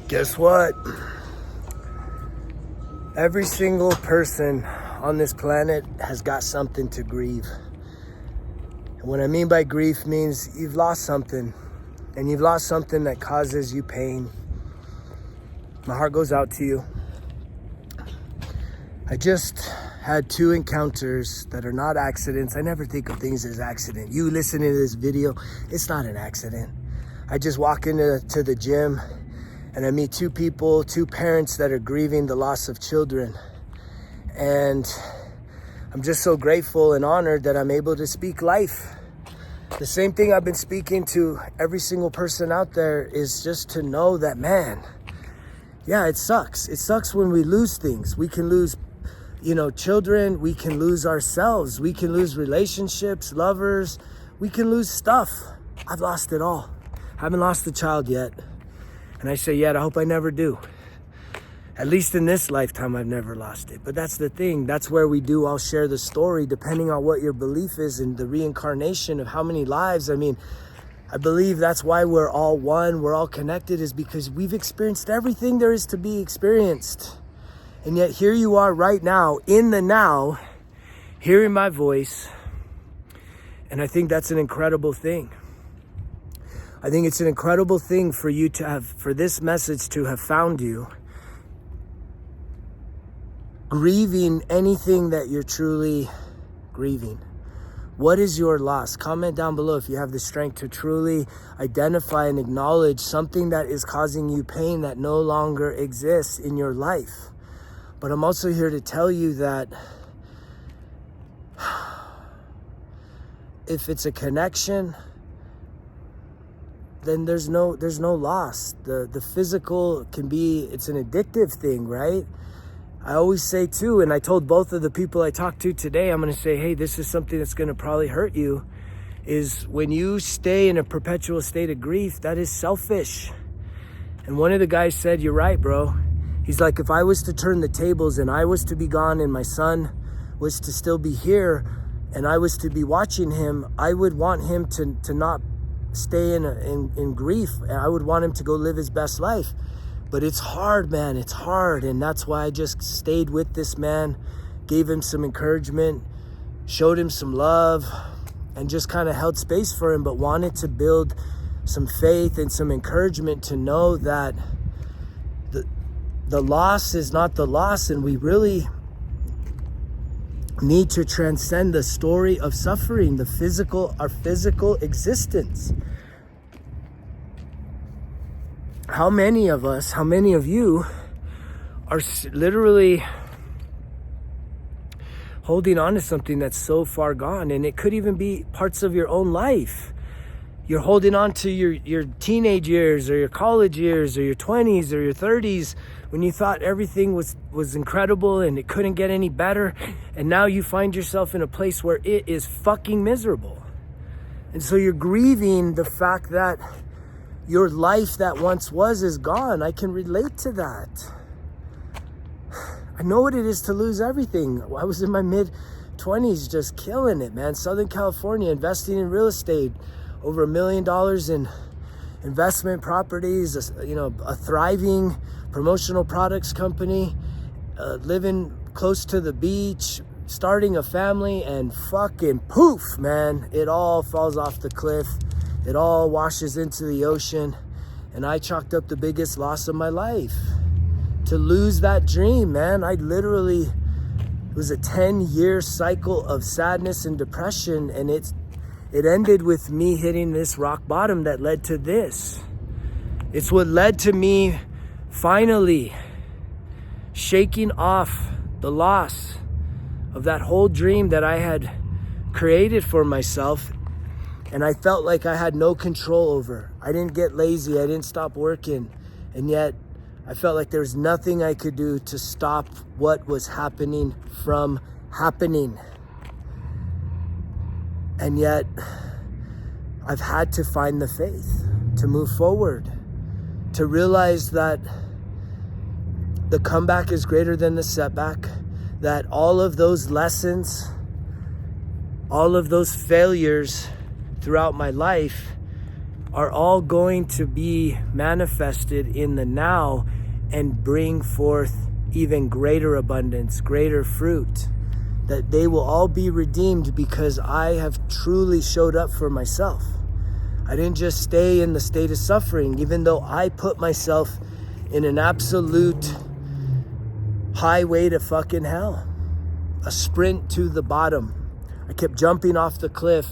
Guess what? Every single person on this planet has got something to grieve. And what I mean by grief means you've lost something, and you've lost something that causes you pain. My heart goes out to you. I just had 2 encounters that are not accidents. I never think of things as accident. You listening to this video, it's not an accident. I just walk into the gym and I meet 2 people, 2 parents that are grieving the loss of children. And I'm just so grateful and honored that I'm able to speak life. The same thing I've been speaking to every single person out there is just to know that, man, yeah, it sucks. It sucks when we lose things. We can lose, children. We can lose ourselves. We can lose relationships, lovers. We can lose stuff. I've lost it all. I haven't lost a child yet. And I say yet, I hope I never do. At least in this lifetime, I've never lost it. But that's the thing. That's where we do all share the story, depending on what your belief is in the reincarnation of how many lives. I mean, I believe that's why we're all one, we're all connected, is because we've experienced everything there is to be experienced. And yet here you are right now, in the now, hearing my voice. And I think that's an incredible thing. I think it's an incredible thing for you to have, for this message to have found you, grieving anything that you're truly grieving. What is your loss? Comment down below if you have the strength to truly identify and acknowledge something that is causing you pain that no longer exists in your life. But I'm also here to tell you that if it's a connection, then there's no loss. The physical can be, it's an addictive thing, right? I always say too, and I told both of the people I talked to today, I'm going to say, hey, this is something that's going to probably hurt you, is when you stay in a perpetual state of grief, that is selfish. And one of the guys said, you're right, bro. He's like, if I was to turn the tables and I was to be gone and my son was to still be here and I was to be watching him, I would want him to not stay in grief. I would want him to go live his best life. But it's hard, man. It's hard. And that's why I just stayed with this man, gave him some encouragement, showed him some love, and just kind of held space for him, but wanted to build some faith and some encouragement to know that the loss is not the loss. And we really need to transcend the story of suffering, our physical existence. How many of us, how many of you are literally holding on to something that's so far gone? And it could even be parts of your own life. You're holding on to your teenage years or your college years or your 20s or your 30s when you thought everything was incredible and it couldn't get any better. And now you find yourself in a place where it is fucking miserable. And so you're grieving the fact that your life that once was is gone. I can relate to that. I know what it is to lose everything. I was in my mid-20s just killing it, man. Southern California, investing in real estate, over $1 million in investment properties, a thriving promotional products company, living close to the beach, starting a family, and fucking poof, man, it all falls off the cliff. It all washes into the ocean. And I chalked up the biggest loss of my life. To lose that dream, man. It was a 10-year cycle of sadness and depression. And it ended with me hitting this rock bottom that led to this. It's what led to me finally shaking off the loss of that whole dream that I had created for myself. And I felt like I had no control over. I didn't get lazy. I didn't stop working. And yet I felt like there was nothing I could do to stop what was happening from happening. And yet I've had to find the faith to move forward, to realize that the comeback is greater than the setback, that all of those lessons, all of those failures throughout my life are all going to be manifested in the now and bring forth even greater abundance, greater fruit. That they will all be redeemed because I have truly showed up for myself. I didn't just stay in the state of suffering, even though I put myself in an absolute highway to fucking hell. A sprint to the bottom. I kept jumping off the cliff,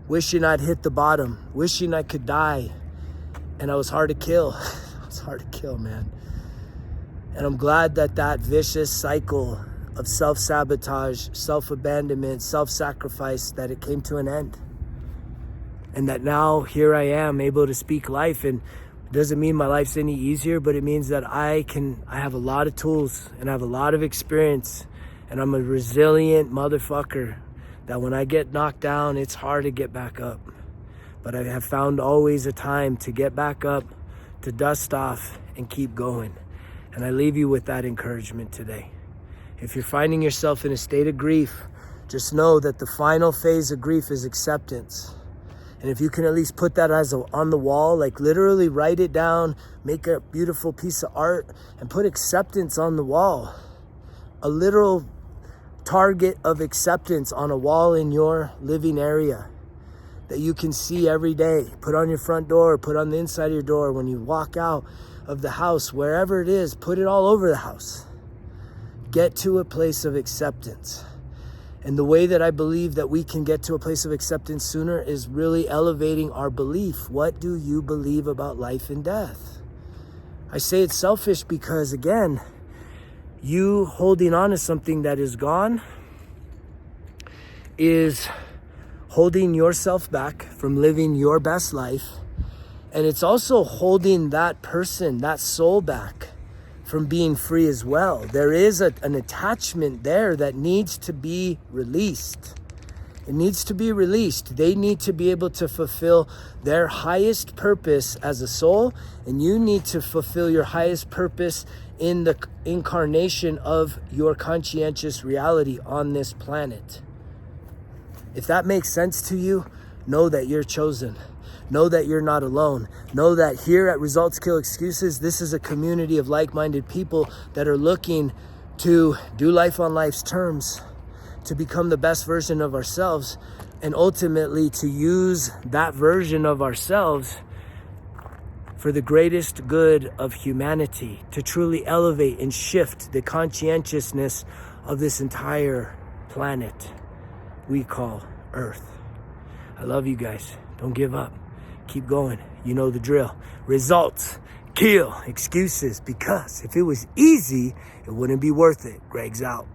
wishing I'd hit the bottom, wishing I could die. And I was hard to kill. I was hard to kill, man. And I'm glad that that vicious cycle of self-sabotage, self-abandonment, self-sacrifice, that it came to an end. And that now here I am able to speak life. And it doesn't mean my life's any easier, but it means that I have a lot of tools and I have a lot of experience. And I'm a resilient motherfucker that when I get knocked down, it's hard to get back up. But I have found always a time to get back up, to dust off and keep going. And I leave you with that encouragement today. If you're finding yourself in a state of grief, just know that the final phase of grief is acceptance. And if you can at least put that on the wall, like literally write it down, make a beautiful piece of art and put acceptance on the wall. A literal target of acceptance on a wall in your living area that you can see every day. Put on your front door, put on the inside of your door, when you walk out of the house, wherever it is, put it all over the house. Get to a place of acceptance. And the way that I believe that we can get to a place of acceptance sooner is really elevating our belief. What do you believe about life and death? I say it's selfish because, again, you holding on to something that is gone is holding yourself back from living your best life. And it's also holding that person, that soul back from being free as well. There is an attachment there that needs to be released. It needs to be released. They need to be able to fulfill their highest purpose as a soul, and you need to fulfill your highest purpose in the incarnation of your conscientious reality on this planet. If that makes sense to you, know that you're chosen. Know that you're not alone. Know that here at Results Kill Excuses, this is a community of like-minded people that are looking to do life on life's terms, to become the best version of ourselves, and ultimately to use that version of ourselves for the greatest good of humanity, to truly elevate and shift the conscientiousness of this entire planet we call Earth. I love you guys. Don't give up. Keep going. You know the drill. Results kill excuses, because if it was easy, it wouldn't be worth it. Greg's out.